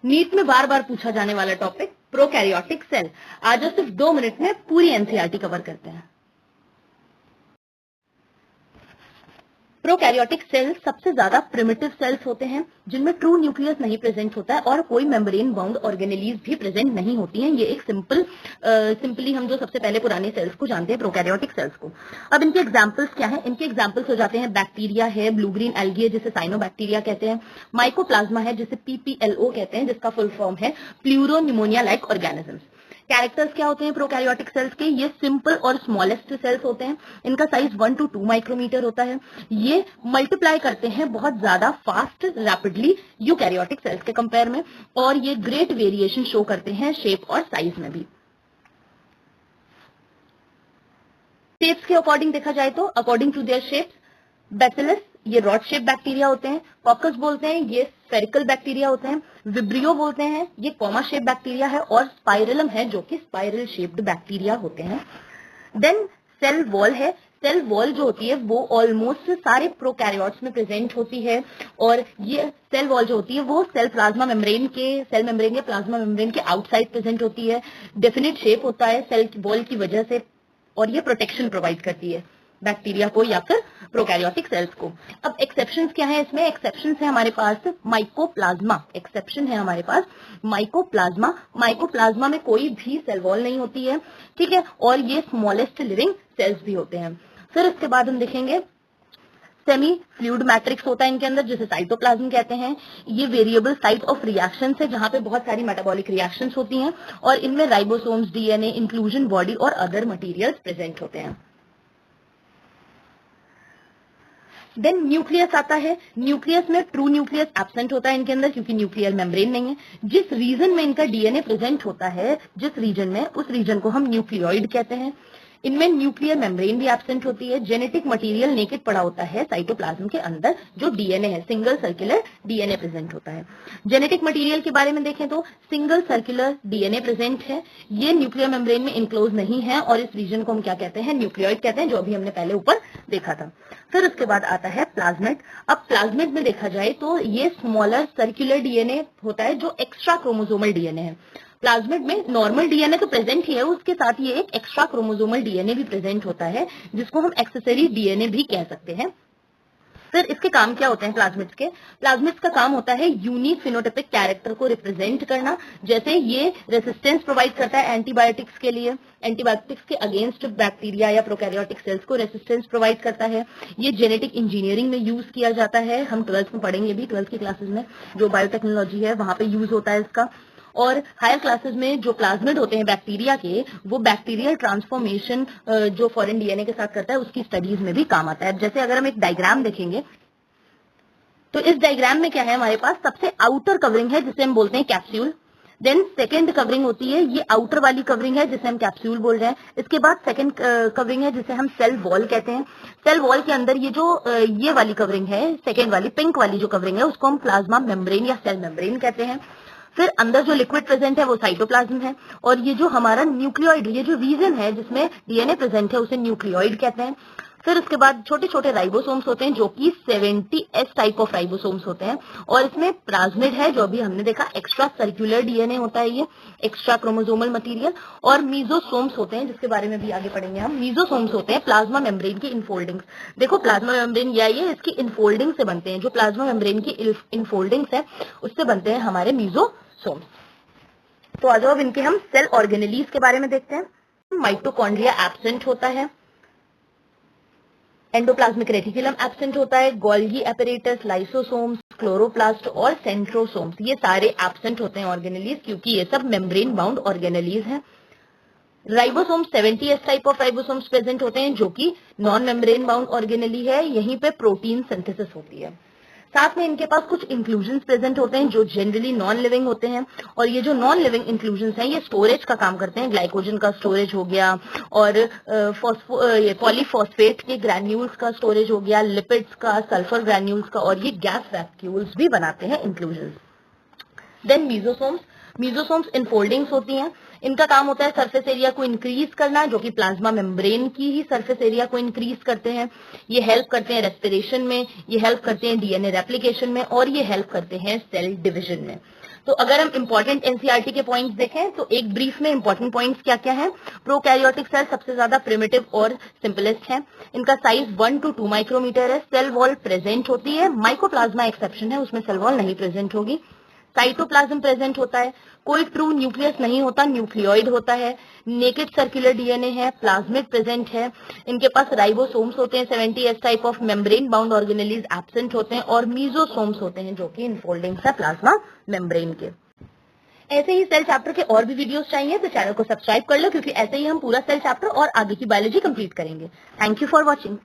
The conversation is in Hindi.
नीट में बार बार पूछा जाने वाला टॉपिक प्रोकैरियोटिक सेल। आज सिर्फ 2 मिनट में पूरी एनसीईआरटी कवर करते हैं। प्रोकैरियोटिक सेल्स सबसे ज्यादा प्रिमिटिव सेल्स होते हैं जिनमें ट्रू न्यूक्लियस नहीं प्रेजेंट होता है और कोई मेम्ब्रेन बाउंड ऑर्गेनेलीज भी प्रेजेंट नहीं होती हैं। ये एक सिंपली हम जो सबसे पहले पुराने सेल्स को जानते हैं प्रोकैरियोटिक सेल्स को। अब इनके एग्जांपल्स क्या हैं? इनके एग्जांपल्स हो जाते हैं बैक्टीरिया है, ब्लू ग्रीन एल्गी है जिसे साइनोबैक्टीरिया कहते हैं, माइकोप्लाज्मा है जिसे पीपीएलओ कहते हैं जिसका फुल फॉर्म है प्लूरोन्यूमोनिया लाइक ऑर्गेनिजम्स। कैरेक्टर्स क्या होते हैं प्रोकैरियोटिक सेल्स के? ये सिंपल और स्मॉलेस्ट सेल्स होते हैं। इनका साइज 1 to 2 माइक्रोमीटर होता है। ये मल्टीप्लाई करते हैं बहुत ज्यादा फास्ट रैपिडली यूकैरियोटिक सेल्स के कंपेयर में, और ये ग्रेट वेरिएशन शो करते हैं शेप और साइज में भी। शेप्स के अकॉर्डिंग देखा जाए तो according to their shapes, bacillus ये रॉड शेप बैक्टीरिया होते हैं, कॉकस बोलते हैं ये स्फेरिकल बैक्टीरिया होते हैं, विब्रियो बोलते हैं ये कॉमा शेप बैक्टीरिया है, और स्पाइरलम है जो कि स्पाइरल शेप्ड बैक्टीरिया होते हैं। देन सेल वॉल है। सेल वॉल जो होती है वो ऑलमोस्ट सारे प्रोकैरियोट्स में प्रेजेंट होती है, और ये सेल वॉल जो होती है वो सेल मेम्ब्रेन के प्लाज्मा मेम्ब्रेन के आउटसाइड प्रेजेंट होती है। डेफिनेट शेप होता है सेल वॉल की वजह से, और ये प्रोटेक्शन प्रोवाइड करती है बैक्टीरिया को या फिर प्रोकैरियोटिक सेल्स को। अब एक्सेप्शंस क्या है इसमें? एक्सेप्शंस है हमारे पास माइकोप्लाज्मा। एक्सेप्शन है हमारे पास माइकोप्लाज्मा। माइकोप्लाज्मा में कोई भी सेल वॉल नहीं होती है, ठीक है, और ये स्मॉलेस्ट लिविंग सेल्स भी होते हैं। फिर इसके बाद हम देखेंगे सेमी फ्लूइड मैट्रिक्स होता है इनके अंदर जिसे साइटोप्लाज्म कहते हैं। ये वेरिएबल साइट ऑफ रिएक्शंस है जहां पे बहुत सारी मेटाबॉलिक रिएक्शंस होती हैं, और इनमें राइबोसोम्स, डीएनए, इंक्लूजन बॉडी और अदर मटेरियल्स प्रेजेंट होते हैं। देन न्यूक्लियस आता है। न्यूक्लियस में ट्रू न्यूक्लियस एब्सेंट होता है इनके अंदर क्योंकि न्यूक्लियर मेम्ब्रेन नहीं है। जिस रीजन में इनका डीएनए प्रेजेंट होता है, जिस रीजन में, उस रीजन को हम न्यूक्लियोइड कहते हैं। इनमें न्यूक्लियर मेम्ब्रेन भी एब्सेंट होती है। जेनेटिक मटेरियल नेकेड पड़ा होता है साइटोप्लाज्म के अंदर, जो डीएनए है, सिंगल सर्कुलर डीएनए प्रेजेंट होता है। जेनेटिक मटेरियल के बारे में देखें तो सिंगल सर्कुलर डीएनए प्रेजेंट है। ये न्यूक्लियर मेम्ब्रेन में इनक्लोज नहीं है, और इस रीजन को हम क्या कहते हैं? न्यूक्लियोइड कहते हैं, जो अभी हमने पहले ऊपर देखा था। फिर उसके बाद आता है प्लाज्मिड। अब प्लाज्मिड में देखा जाए तो ये स्मॉलर सर्कुलर डीएनए होता है जो एक्स्ट्रा क्रोमोसोमल डीएनए है। प्लाज्मिड में नॉर्मल डीएनए तो प्रेजेंट ही है, उसके साथ ये एक एक्स्ट्रा क्रोमोसोमल डीएनए भी प्रेजेंट होता है जिसको हम एक्सेसरी डीएनए भी कह सकते हैं। फिर इसके काम क्या होते हैं प्लाज्मिड्स के? प्लाज्मिड्स का काम होता है यूनिक फिनोटाइपिक कैरेक्टर को रिप्रेजेंट करना। जैसे ये रेसिस्टेंस प्रोवाइड करता है एंटीबायोटिक्स के लिए, एंटीबायोटिक्स के अगेंस्ट बैक्टीरिया या प्रोकैरियोटिक सेल्स को रेसिस्टेंस प्रोवाइड करता है। ये जेनेटिक इंजीनियरिंग में यूज किया जाता है, हम 12th में पढ़ेंगे भी, 12th की क्लासेस में जो बायोटेक्नोलॉजी है वहां पे यूज होता है इसका। और हायर क्लासेस में जो प्लाज्मिड होते हैं बैक्टीरिया के, वो बैक्टीरियल ट्रांसफॉर्मेशन जो फॉरेन डीएनए के साथ करता है उसकी स्टडीज में भी काम आता है। जैसे अगर हम एक डायग्राम देखेंगे तो इस डायग्राम में क्या है हमारे पास? सबसे आउटर कवरिंग है जिसे हम बोलते हैं कैप्सूल। देन सेकेंड कवरिंग होती है, ये आउटर वाली कवरिंग है जिसे हम कैप्सूल बोल रहे हैं। इसके बाद सेकेंड कवरिंग है जिसे हम सेल वॉल कहते हैं। सेल वॉल के अंदर ये जो ये वाली कवरिंग है, सेकेंड वाली पिंक वाली जो कवरिंग है, उसको हम प्लाज्मा मेम्ब्रेन या सेल मेम्ब्रेन कहते हैं। फिर अंदर जो लिक्विड प्रेजेंट है वो साइटोप्लाज्म है, और ये जो हमारा न्यूक्लियोइड, ये जो रीजन है जिसमें डीएनए प्रेजेंट है उसे न्यूक्लियोइड कहते हैं। फिर उसके बाद छोटे छोटे राइबोसोम्स होते हैं जो कि 70S टाइप ऑफ राइबोसोम्स होते हैं, और इसमें प्लाज्मिड है जो अभी हमने देखा, एक्स्ट्रा सर्कुलर डीएनए होता है ये, एक्स्ट्रा क्रोमोसोमल मटेरियल, और मीजोसोम्स होते हैं जिसके बारे में भी आगे पढ़ेंगे हम। मीजोसोम्स होते हैं प्लाज्मा मेम्ब्रेन की इनफोल्डिंग्स। देखो प्लाज्मा मेम्ब्रेन ये इसकी इनफोल्डिंग से बनते हैं, जो प्लाज्मा मेम्ब्रेन की इनफोल्डिंग्स है उससे बनते हैं हमारे मीजोसोम्स। तो आज अब इनके हम सेल ऑर्गेनेलीज के बारे में देखते हैं। माइटोकॉन्ड्रिया एब्सेंट होता है, एंडोप्लाज्मिक रेटिकुलम एब्सेंट होता है, गोल्गी एपरेटस, लाइसोसोम्स, क्लोरोप्लास्ट और सेंट्रोसोम्स ये सारे एब्सेंट होते हैं ऑर्गेनेलीज, क्योंकि ये सब मेम्ब्रेन बाउंड ऑर्गेनेलीज हैं। Ribosomes 70S type of ribosomes present होते हैं जो कि नॉन मेम्ब्रेन बाउंड ऑर्गेनेली है, यहीं पे प्रोटीन सिंथेसिस होती है। साथ में इनके पास कुछ इंक्लूजन्स प्रेजेंट होते हैं जो जनरली नॉन लिविंग होते हैं, और ये जो नॉन लिविंग इंक्लूजन्स हैं ये स्टोरेज का काम करते हैं। ग्लाइकोजन का स्टोरेज हो गया, और पॉलीफॉस्फेट के ग्रैन्यूल्स का स्टोरेज हो गया, लिपिड्स का, सल्फर ग्रैन्यूल्स का, और ये गैस वैक्यूल्स भी बनाते हैं इंक्लूजन्स। देन मीजोसोम्स इनफोल्डिंग्स होती हैं। इनका काम होता है सरफेस एरिया को इंक्रीज करना, जो कि प्लाज्मा मेम्ब्रेन की ही सरफेस एरिया को इंक्रीज करते हैं। ये हेल्प करते हैं रेस्पिरेशन में, ये हेल्प करते हैं डीएनए रेप्लिकेशन में, और ये हेल्प करते हैं सेल डिवीजन में। तो अगर हम इंपॉर्टेंट एनसीईआरटी के पॉइंट्स देखें तो एक ब्रीफ में इंपॉर्टेंट पॉइंट्स क्या क्या हैं। प्रोकैरियोटिक सेल सबसे ज्यादा प्रिमिटिव और सिंपलेस्ट है। इनका साइज 1 to 2 माइक्रोमीटर है। सेल वॉल प्रेजेंट होती है। माइकोप्लाज्मा एक्सेप्शन है, उसमें सेल वॉल नहीं प्रेजेंट होगी। साइटोप्लाज्म प्रेजेंट होता है। कोई ट्रू न्यूक्लियस नहीं होता, न्यूक्लियोइड होता है। नेकेड सर्कुलर डीएनए है। प्लाज्मिड प्रेजेंट है। इनके पास राइबोसोम्स होते हैं। 70S type of membrane bound organelles absent होते हैं और मीजोसोम्स होते हैं जो कि इनफोल्डिंग्स है प्लाज्मा मेम्ब्रेन के। ऐसे ही सेल चैप्टर के और भी वीडियोस चाहिए तो चैनल को सब्सक्राइब कर लो, क्योंकि ऐसे ही हम पूरा सेल चैप्टर और आगे की बायोलॉजी कंप्लीट करेंगे। Thank you for watching.